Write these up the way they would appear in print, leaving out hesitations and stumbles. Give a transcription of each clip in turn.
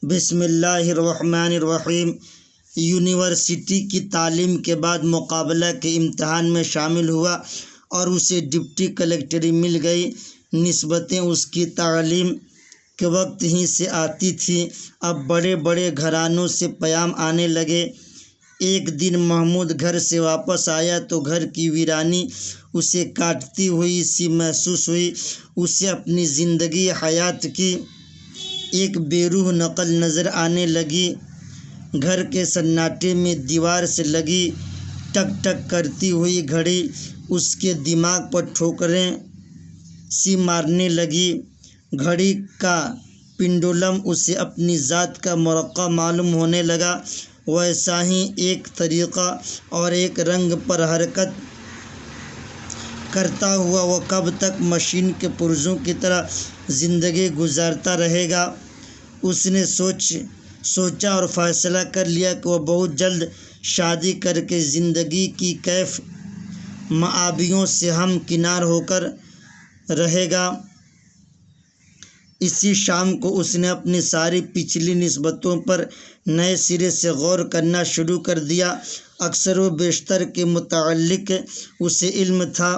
بسم اللہ الرحمن الرحیم۔ یونیورسٹی کی تعلیم کے بعد مقابلہ کے امتحان میں شامل ہوا اور اسے ڈپٹی کلکٹری مل گئی۔ نسبتیں اس کی تعلیم کے وقت ہی سے آتی تھیں، اب بڑے بڑے گھرانوں سے پیام آنے لگے۔ ایک دن محمود گھر سے واپس آیا تو گھر کی ویرانی اسے کاٹتی ہوئی سی محسوس ہوئی۔ اسے اپنی زندگی حیات کی ایک بے روح نقل نظر آنے لگی۔ گھر کے سناٹے میں دیوار سے لگی ٹک ٹک کرتی ہوئی گھڑی اس کے دماغ پر ٹھوکریں سی مارنے لگی۔ گھڑی کا پنڈولم اسے اپنی ذات کا مرقع معلوم ہونے لگا۔ ویسا ہی ایک طریقہ اور ایک رنگ پر حرکت کرتا ہوا وہ کب تک مشین کے پرزوں کی طرح زندگی گزارتا رہے گا؟ اس نے سوچا اور فیصلہ کر لیا کہ وہ بہت جلد شادی کر کے زندگی کی کیف معابیوں سے ہمکنار ہو کر رہے گا۔ اسی شام کو اس نے اپنی ساری پچھلی نسبتوں پر نئے سرے سے غور کرنا شروع کر دیا۔ اکثر و بیشتر کے متعلق اسے علم تھا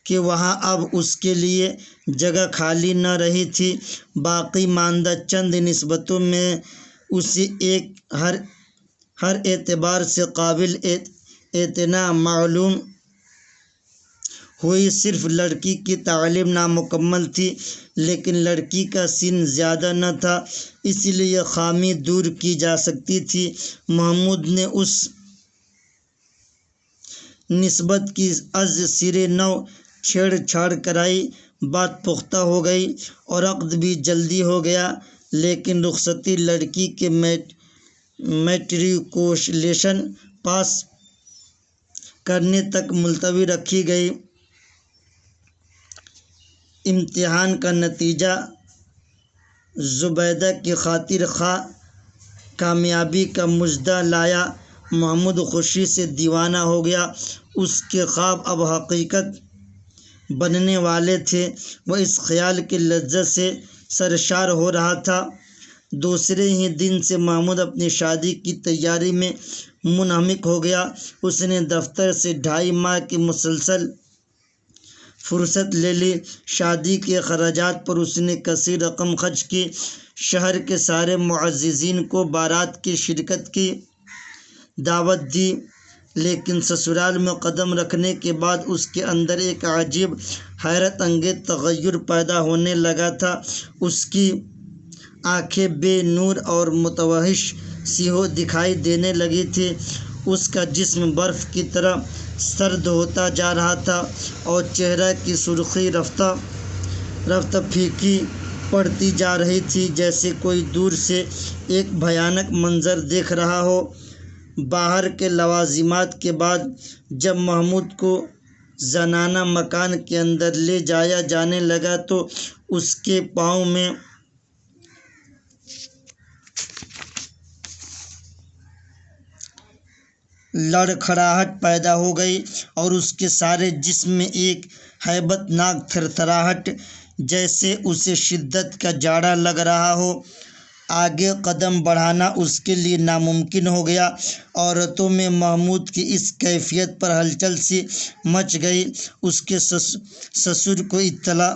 کہ وہاں اب اس کے لیے جگہ خالی نہ رہی تھی۔ باقی ماندہ چند نسبتوں میں اسے ایک ہر اعتبار سے قابل اعتنا معلوم ہوئی۔ صرف لڑکی کی تعلیم نامکمل تھی، لیکن لڑکی کا سن زیادہ نہ تھا، اس لیے یہ خامی دور کی جا سکتی تھی۔ محمود نے اس نسبت کی از سرِ نو چھیڑ چھاڑ کرائی، بات پختہ ہو گئی اور عقد بھی جلدی ہو گیا، لیکن رخصتی لڑکی کے میٹریکولیشن پاس کرنے تک ملتوی رکھی گئی۔ امتحان کا نتیجہ زبیدہ کی خاطر خواہ کامیابی کا مژدہ لایا۔ محمود خوشی سے دیوانہ ہو گیا۔ اس کے خواب اب حقیقت بننے والے تھے۔ وہ اس خیال کی لذت سے سرشار ہو رہا تھا۔ دوسرے ہی دن سے محمود اپنی شادی کی تیاری میں منہمک ہو گیا۔ اس نے دفتر سے 2.5 ماہ کی مسلسل فرصت لے لی۔ شادی کے اخراجات پر اس نے کثیر رقم خرچ کی۔ شہر کے سارے معززین کو بارات کی شرکت کی دعوت دی، لیکن سسرال میں قدم رکھنے کے بعد اس کے اندر ایک عجیب حیرت انگیز تغیر پیدا ہونے لگا تھا۔ اس کی آنکھیں بے نور اور متوحش سی دکھائی دینے لگی تھیں۔ اس کا جسم برف کی طرح سرد ہوتا جا رہا تھا اور چہرہ کی سرخی رفتہ رفتہ پھیکی پڑتی جا رہی تھی، جیسے کوئی دور سے ایک بھیانک منظر دیکھ رہا ہو۔ باہر کے لوازمات کے بعد جب محمود کو زنانہ مکان کے اندر لے جایا جانے لگا تو اس کے پاؤں میں لڑکھڑاہٹ پیدا ہو گئی اور اس کے سارے جسم میں ایک ہیبت ناک تھرتھراہٹ، جیسے اسے شدت کا جاڑا لگ رہا ہو۔ آگے قدم بڑھانا اس کے لیے ناممکن ہو گیا۔ عورتوں میں محمود کی اس کیفیت پر ہلچل سی مچ گئی۔ اس کے سسر کو اطلاع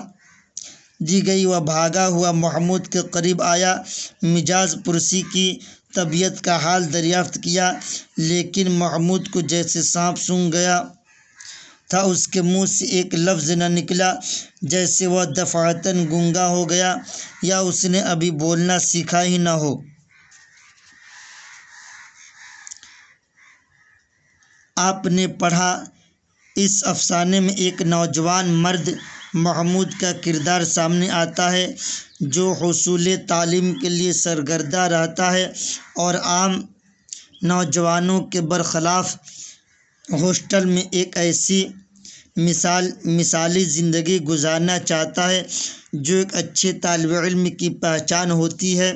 دی گئی۔ وہ بھاگا ہوا محمود کے قریب آیا، مزاج پرسی کی، طبیعت کا حال دریافت کیا، لیکن محمود کو جیسے سانپ سونگھ گیا تھا۔ اس کے منہ سے ایک لفظ نہ نکلا، جیسے وہ دفعتاً گونگا ہو گیا یا اس نے ابھی بولنا سیکھا ہی نہ ہو۔ آپ نے پڑھا، اس افسانے میں ایک نوجوان مرد محمود کا کردار سامنے آتا ہے، جو حصول تعلیم کے لیے سرگرداں رہتا ہے اور عام نوجوانوں کے برخلاف ہاسٹل میں ایک ایسی مثالی زندگی گزارنا چاہتا ہے جو ایک اچھے طالب علم کی پہچان ہوتی ہے،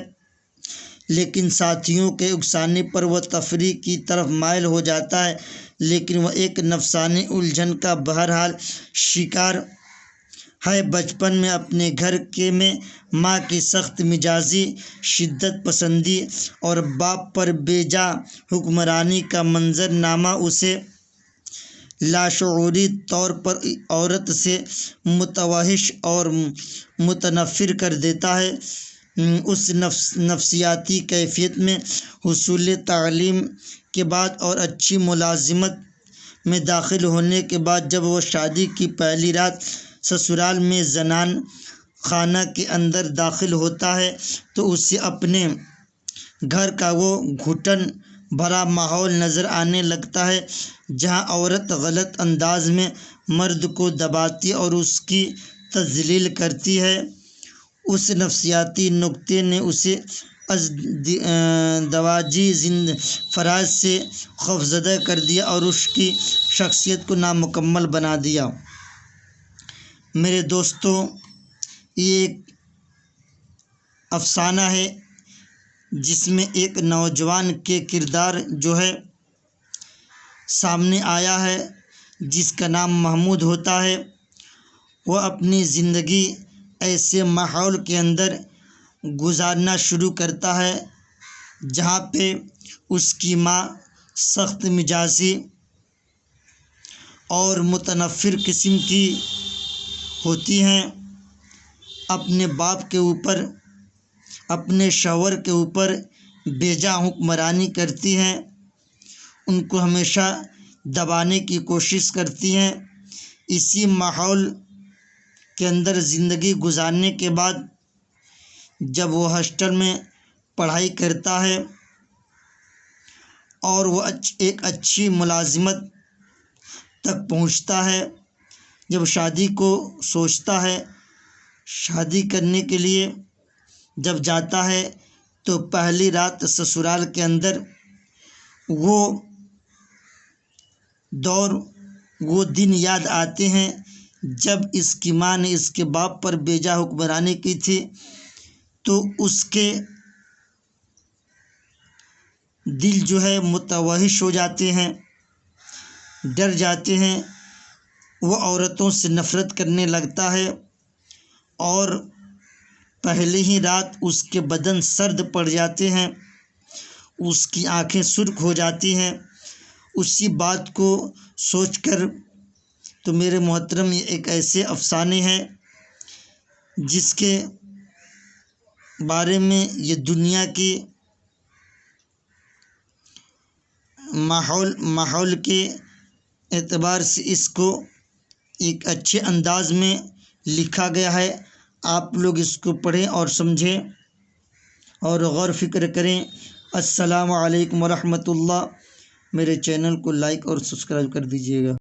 لیکن ساتھیوں کے اکسانے پر وہ تفریح کی طرف مائل ہو جاتا ہے۔ لیکن وہ ایک نفسانی الجھن کا بہرحال شکار ہے بچپن میں اپنے گھر کے میں ماں کی سخت مزاجی، شدت پسندی اور باپ پر بے جا حکمرانی کا منظرنامہ اسے لاشعوری طور پر عورت سے متوحش اور متنفر کر دیتا ہے۔ اس نفسیاتی کیفیت میں حصول تعلیم کے بعد اور اچھی ملازمت میں داخل ہونے کے بعد جب وہ شادی کی پہلی رات سسرال میں زنان خانہ کے اندر داخل ہوتا ہے تو اسے اپنے گھر کا وہ گھٹن بھرا ماحول نظر آنے لگتا ہے جہاں عورت غلط انداز میں مرد کو دباتی اور اس کی تذلیل کرتی ہے۔ اس نفسیاتی نکتے نے اسے ازدواجی فرائض سے خوفزدہ کر دیا اور اس کی شخصیت کو نامکمل بنا دیا۔ میرے دوستو، یہ ایک افسانہ ہے جس میں ایک نوجوان کے کردار جو ہے سامنے آیا ہے، جس کا نام محمود ہوتا ہے۔ وہ اپنی زندگی ایسے ماحول کے اندر گزارنا شروع کرتا ہے جہاں پہ اس کی ماں سخت مزاجی اور متنفر قسم کی ہوتی ہیں، اپنے باپ کے اوپر، اپنے شوہر کے اوپر بے جا حکمرانی کرتی ہیں، ان کو ہمیشہ دبانے کی کوشش کرتی ہیں۔ اسی ماحول کے اندر زندگی گزارنے کے بعد جب وہ ہاسٹل میں پڑھائی کرتا ہے اور وہ ایک اچھی ملازمت تک پہنچتا ہے، جب شادی کو سوچتا ہے، شادی کرنے کے لیے جب جاتا ہے تو پہلی رات سسرال کے اندر وہ دور، وہ دن یاد آتے ہیں جب اس کی ماں نے اس کے باپ پر بے جا حکمرانی کی تھی، تو اس کے دل جو ہے متوحش ہو جاتے ہیں، ڈر جاتے ہیں، وہ عورتوں سے نفرت کرنے لگتا ہے اور پہلی ہی رات اس کے بدن سرد پڑ جاتے ہیں، اس کی آنکھیں سرخ ہو جاتی ہیں۔ اسی بات کو سوچ کر تو میرے محترم یہ ایک ایسے افسانے ہیں جس کے بارے میں یہ دنیا کی ماحول کے اعتبار سے اس کو ایک اچھے انداز میں لکھا گیا ہے۔ آپ لوگ اس کو پڑھیں اور سمجھیں اور غور و فکر کریں۔ السلام علیکم ورحمۃ اللہ۔ میرے چینل کو لائک اور سبسکرائب کر دیجیے گا۔